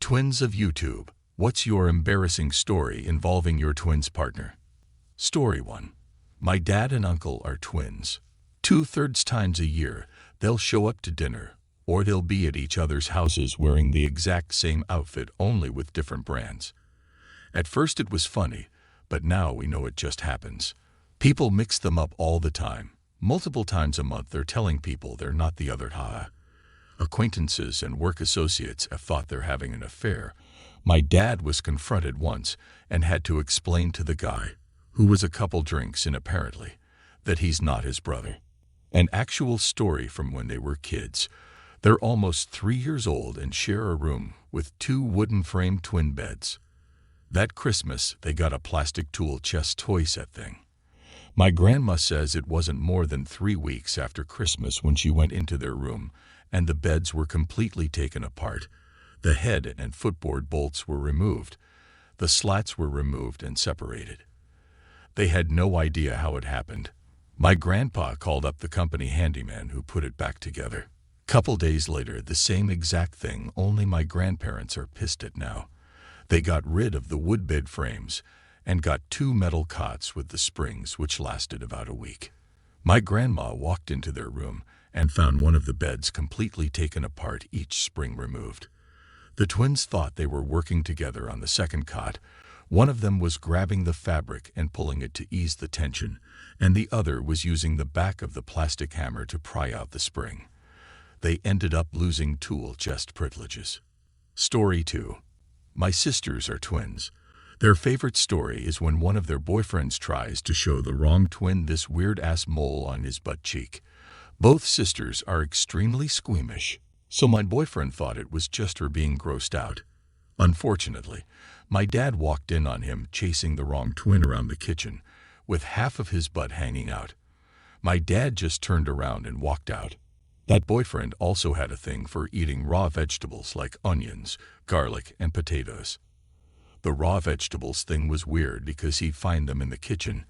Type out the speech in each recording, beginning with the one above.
Twins of YouTube. What's your embarrassing story involving your twins partner? Story 1. My dad and uncle are twins. 2/3 times a year, they'll show up to dinner, or they'll be at each other's houses wearing the exact same outfit only with different brands. At first it was funny, but now we know it just happens. People mix them up all the time. Multiple times a month they're telling people they're not the other. Acquaintances and work associates have thought they're having an affair. My dad was confronted once and had to explain to the guy, who was a couple drinks in apparently, that he's not his brother. An actual story from when they were kids. They're almost 3 years old and share a room with 2 wooden-framed twin beds. That Christmas, they got a plastic tool chest toy set thing. My grandma says it wasn't more than 3 weeks after Christmas when she went into their room, and the beds were completely taken apart. The head and footboard bolts were removed. The slats were removed and separated. They had no idea how it happened. My grandpa called up the company handyman who put it back together. Couple days later, the same exact thing, only my grandparents are pissed at now. They got rid of the wood bed frames and got 2 metal cots with the springs, which lasted about a week. My grandma walked into their room and found one of the beds completely taken apart, each spring removed. The twins thought they were working together on the second cot. One of them was grabbing the fabric and pulling it to ease the tension, and the other was using the back of the plastic hammer to pry out the spring. They ended up losing tool chest privileges. Story 2. My sisters are twins. Their favorite story is when one of their boyfriends tries to show the wrong twin this weird-ass mole on his butt cheek. Both sisters are extremely squeamish, so my boyfriend thought it was just her being grossed out. Unfortunately, my dad walked in on him chasing the wrong twin around the kitchen, with half of his butt hanging out. My dad just turned around and walked out. That boyfriend also had a thing for eating raw vegetables like onions, garlic, and potatoes. The raw vegetables thing was weird because he'd find them in the kitchen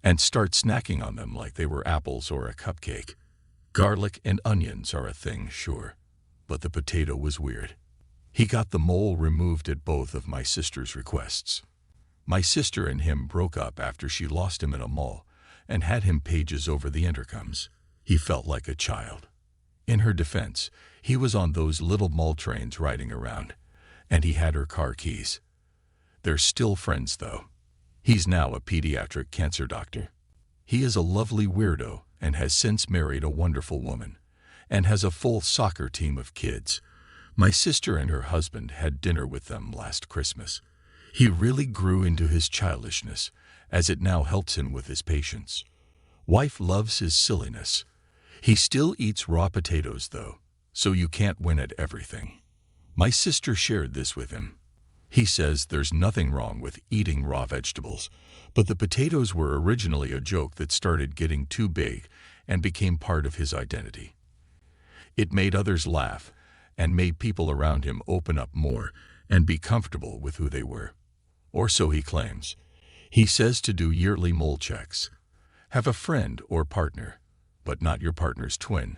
and start snacking on them like they were apples or a cupcake. Garlic and onions are a thing, sure, but the potato was weird. He got the mole removed at both of my sister's requests. My sister and him broke up after she lost him in a mall and had him pages over the intercoms. He felt like a child. In her defense, he was on those little mall trains riding around, and he had her car keys. They're still friends, though. He's now a pediatric cancer doctor. He is a lovely weirdo and has since married a wonderful woman, and has a full soccer team of kids. My sister and her husband had dinner with them last Christmas. He really grew into his childishness, as it now helps him with his patients. Wife loves his silliness. He still eats raw potatoes, though, so you can't win at everything. My sister shared this with him. He says there's nothing wrong with eating raw vegetables, but the potatoes were originally a joke that started getting too big and became part of his identity. It made others laugh and made people around him open up more and be comfortable with who they were. Or so he claims. He says to do yearly mole checks. Have a friend or partner, but not your partner's twin,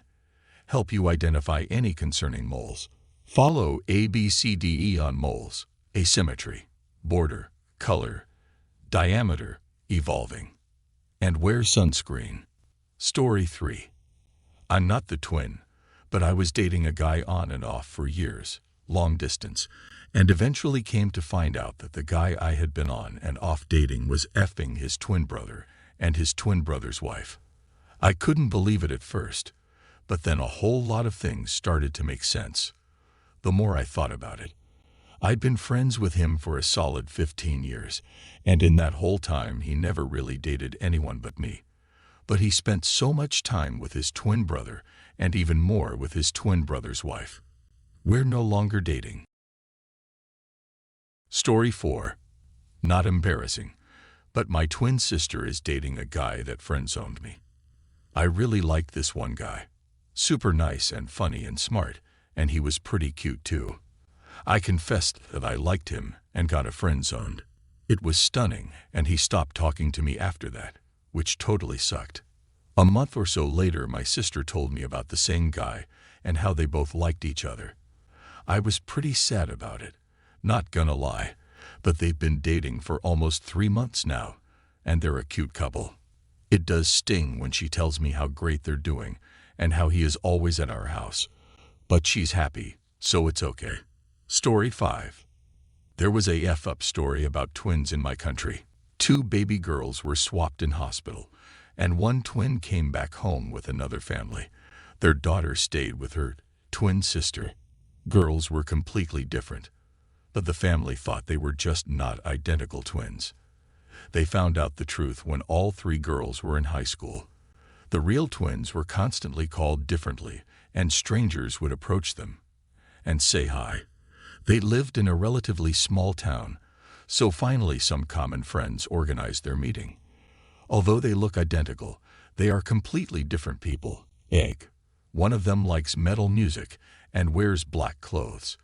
help you identify any concerning moles. Follow ABCDE on moles: asymmetry, border, color, diameter, evolving, and wear sunscreen. Story 3. I'm not the twin, but I was dating a guy on and off for years, long distance, and eventually came to find out that the guy I had been on and off dating was effing his twin brother and his twin brother's wife. I couldn't believe it at first, but then a whole lot of things started to make sense. The more I thought about it, I'd been friends with him for a solid 15 years, and in that whole time he never really dated anyone but me. But he spent so much time with his twin brother, and even more with his twin brother's wife. We're no longer dating. Story 4. Not embarrassing, but my twin sister is dating a guy that friend-zoned me. I really liked this one guy. Super nice and funny and smart, and he was pretty cute too. I confessed that I liked him and got a friend-zoned. It was stunning, and he stopped talking to me after that, which totally sucked. A month or so later, my sister told me about the same guy and how they both liked each other. I was pretty sad about it, Not gonna lie, but they've been dating for almost 3 months now, and they're a cute couple. It does sting when she tells me how great they're doing and how he is always at our house. But she's happy, so it's okay. Story 5. There was a F-up story about twins in my country. 2 baby girls were swapped in hospital, and one twin came back home with another family. Their daughter stayed with her twin sister. Girls were completely different, but the family thought they were just not identical twins. They found out the truth when all 3 girls were in high school. The real twins were constantly called differently, and strangers would approach them and say hi. They lived in a relatively small town, so finally some common friends organized their meeting. Although they look identical, they are completely different people. One of them likes metal music and wears black clothes.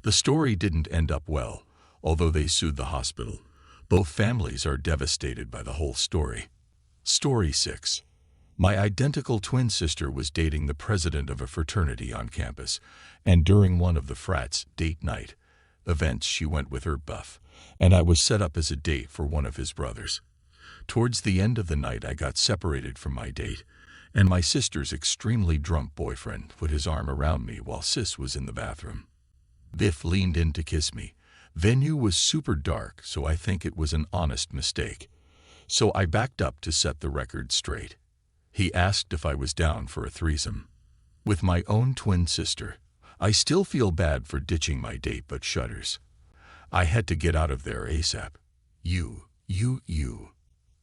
The story didn't end up well, although they sued the hospital. Both families are devastated by the whole story. Story 6. My identical twin sister was dating the president of a fraternity on campus, and during one of the frat's date night events she went with her buff, and I was set up as a date for one of his brothers. Towards the end of the night I got separated from my date, and my sister's extremely drunk boyfriend put his arm around me while sis was in the bathroom. Biff leaned in to kiss me. Venue was super dark, so I think it was an honest mistake. So I backed up to set the record straight. He asked if I was down for a threesome with my own twin sister. I still feel bad for ditching my date, but shudders. I had to get out of there ASAP.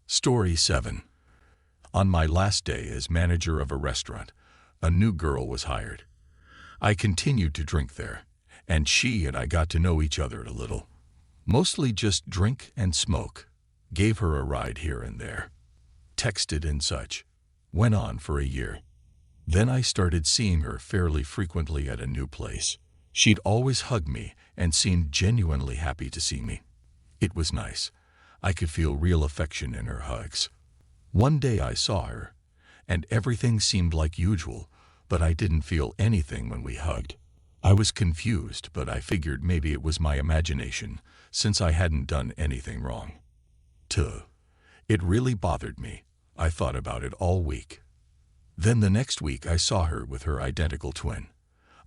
Story 7. On my last day as manager of a restaurant, a new girl was hired. I continued to drink there, and she and I got to know each other a little. Mostly just drink and smoke. Gave her a ride here and there. Texted and such. Went on for a year. Then I started seeing her fairly frequently at a new place. She'd always hug me and seemed genuinely happy to see me. It was nice. I could feel real affection in her hugs. One day I saw her, and everything seemed like usual, but I didn't feel anything when we hugged. I was confused, but I figured maybe it was my imagination, since I hadn't done anything wrong. It really bothered me. I thought about it all week. Then the next week I saw her with her identical twin.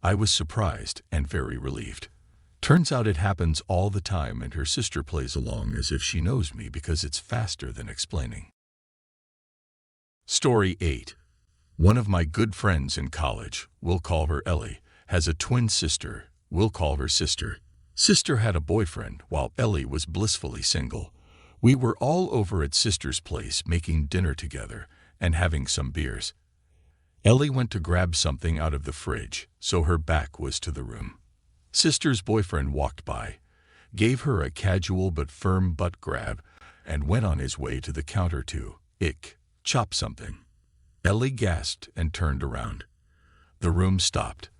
I was surprised and very relieved. Turns out it happens all the time, and her sister plays along as if she knows me because it's faster than explaining. Story 8. One of my good friends in college, we'll call her Ellie, has a twin sister, we'll call her Sister. Sister had a boyfriend while Ellie was blissfully single. We were all over at Sister's place making dinner together and having some beers. Ellie went to grab something out of the fridge, so her back was to the room. Sister's boyfriend walked by, gave her a casual but firm butt grab, and went on his way to the counter to chop something. Ellie gasped and turned around. The room stopped.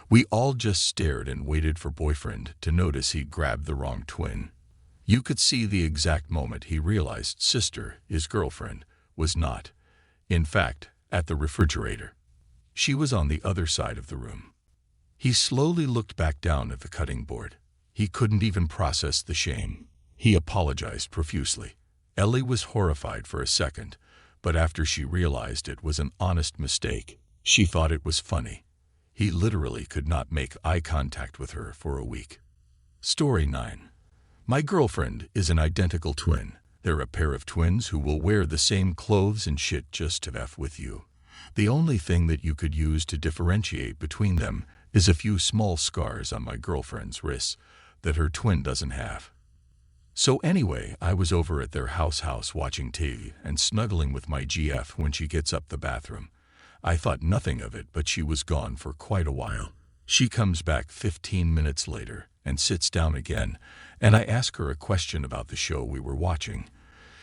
We all just stared and waited for boyfriend to notice he grabbed the wrong twin. You could see the exact moment he realized sister, his girlfriend, was not, in fact, at the refrigerator. She was on the other side of the room. He slowly looked back down at the cutting board. He couldn't even process the shame. He apologized profusely. Ellie was horrified for a second, but after she realized it was an honest mistake, she thought it was funny. He literally could not make eye contact with her for a week. Story 9. My girlfriend is an identical twin. They're a pair of twins who will wear the same clothes and shit just to F with you. The only thing that you could use to differentiate between them is a few small scars on my girlfriend's wrists that her twin doesn't have. So anyway, I was over at their house watching TV and snuggling with my GF when she gets up the bathroom. I thought nothing of it, but she was gone for quite a while. She comes back 15 minutes later and sits down again, and I ask her a question about the show we were watching.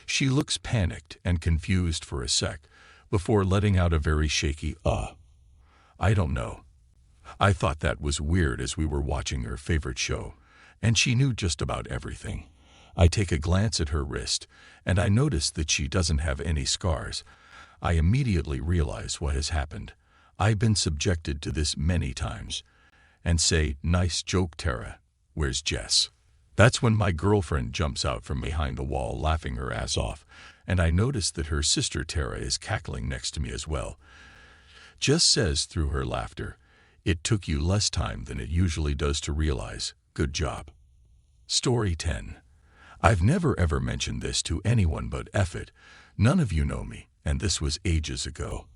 She looks panicked and confused for a sec before letting out a very shaky, I don't know. I thought that was weird as we were watching her favorite show, and she knew just about everything. I take a glance at her wrist, and I notice that she doesn't have any scars. I immediately realize what has happened. I've been subjected to this many times. And say, nice joke, Tara. Where's Jess? That's when my girlfriend jumps out from behind the wall laughing her ass off, and I notice that her sister Tara is cackling next to me as well. Just says through her laughter, "It took you less time than it usually does to realize. Good job." Story 10. I've never ever mentioned this to anyone, but F it, none of you know me, and this was ages ago.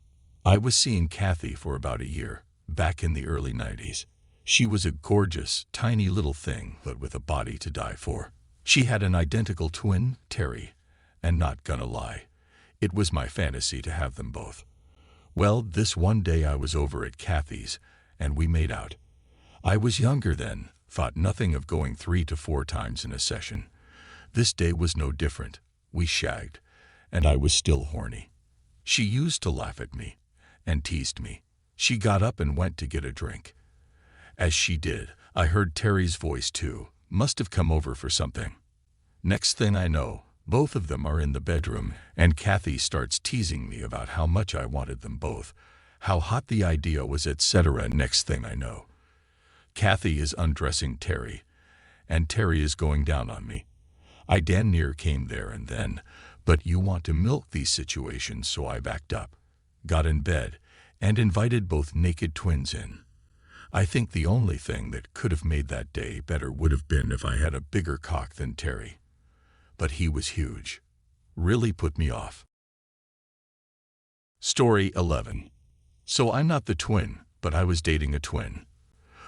I was seeing Kathy for about a year, back in the early 90s. She was a gorgeous, tiny little thing, but with a body to die for. She had an identical twin, Terry, and not gonna lie, it was my fantasy to have them both. Well, this one day I was over at Kathy's, and we made out. I was younger then, thought nothing of going 3 to 4 times in a session. This day was no different. We shagged, and I was still horny. She used to laugh at me and teased me. She got up and went to get a drink. As she did, I heard Terry's voice too, must have come over for something. Next thing I know, both of them are in the bedroom, and Kathy starts teasing me about how much I wanted them both, how hot the idea was, etc. Next thing I know, Kathy is undressing Terry, and Terry is going down on me. I damn near came there and then, but you want to milk these situations, so I backed up, got in bed, and invited both naked twins in. I think the only thing that could have made that day better would have been if I had a bigger cock than Terry. But he was huge. Really put me off. Story 11. So I'm not the twin, but I was dating a twin.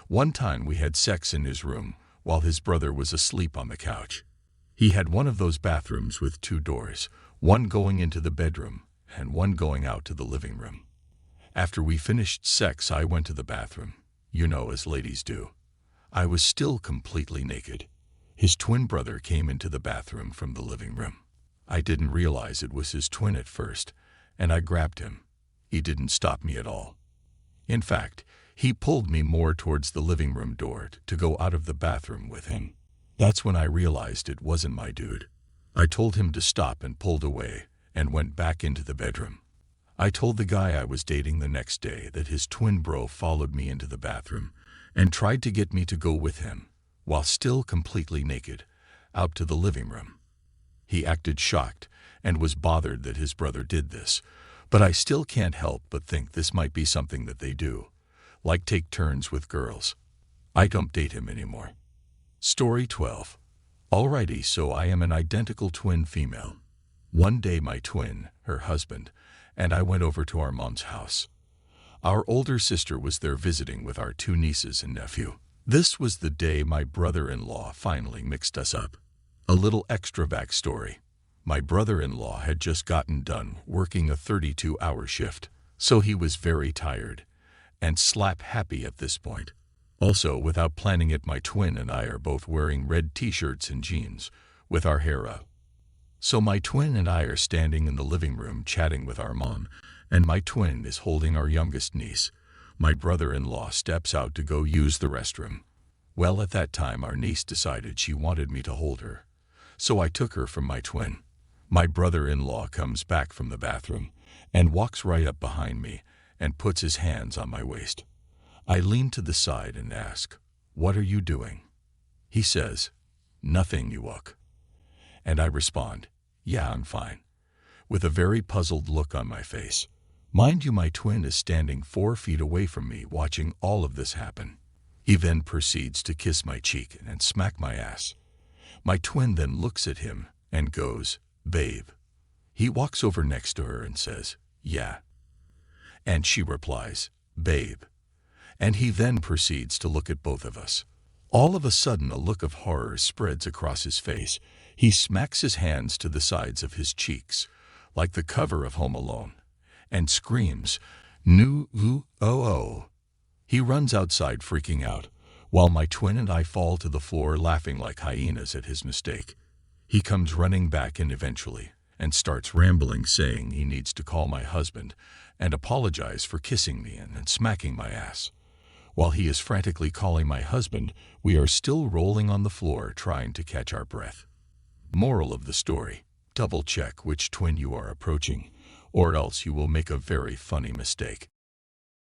One time we had sex in his room while his brother was asleep on the couch. He had one of those bathrooms with 2 doors, one going into the bedroom and one going out to the living room. After we finished sex, I went to the bathroom, you know, as ladies do. I was still completely naked. His twin brother came into the bathroom from the living room. I didn't realize it was his twin at first, and I grabbed him. He didn't stop me at all. In fact, he pulled me more towards the living room door to go out of the bathroom with him. That's when I realized it wasn't my dude. I told him to stop and pulled away and went back into the bedroom. I told the guy I was dating the next day that his twin bro followed me into the bathroom and tried to get me to go with him, while still completely naked, out to the living room. He acted shocked and was bothered that his brother did this, but I still can't help but think this might be something that they do, like take turns with girls. I don't date him anymore. Story 12. Alrighty, so I am an identical twin female. One day my twin, her husband, and I went over to our mom's house. Our older sister was there visiting with our 2 nieces and nephew. This was the day my brother-in-law finally mixed us up. A little extra backstory. My brother-in-law had just gotten done working a 32-hour shift, so he was very tired and slap happy at this point. Also, without planning it, my twin and I are both wearing red t-shirts and jeans with our hair up. So my twin and I are standing in the living room chatting with our mom, and my twin is holding our youngest niece. My brother-in-law steps out to go use the restroom. Well, at that time our niece decided she wanted me to hold her, so I took her from my twin. My brother-in-law comes back from the bathroom and walks right up behind me and puts his hands on my waist. I lean to the side and ask, "What are you doing?" He says, "Nothing, you look." And I respond, "Yeah, I'm fine," with a very puzzled look on my face. Mind you, my twin is standing 4 feet away from me watching all of this happen. He then proceeds to kiss my cheek and smack my ass. My twin then looks at him and goes, "Babe." He walks over next to her and says, "Yeah." And she replies, "Babe." And he then proceeds to look at both of us. All of a sudden, a look of horror spreads across his face. He smacks his hands to the sides of his cheeks, like the cover of Home Alone, and screams, "No-oo-oh-oh." He runs outside freaking out, while my twin and I fall to the floor laughing like hyenas at his mistake. He comes running back in eventually and starts rambling, saying he needs to call my husband and apologize for kissing me and smacking my ass. While he is frantically calling my husband, we are still rolling on the floor trying to catch our breath. Moral of the story: double check which twin you are approaching, or else you will make a very funny mistake.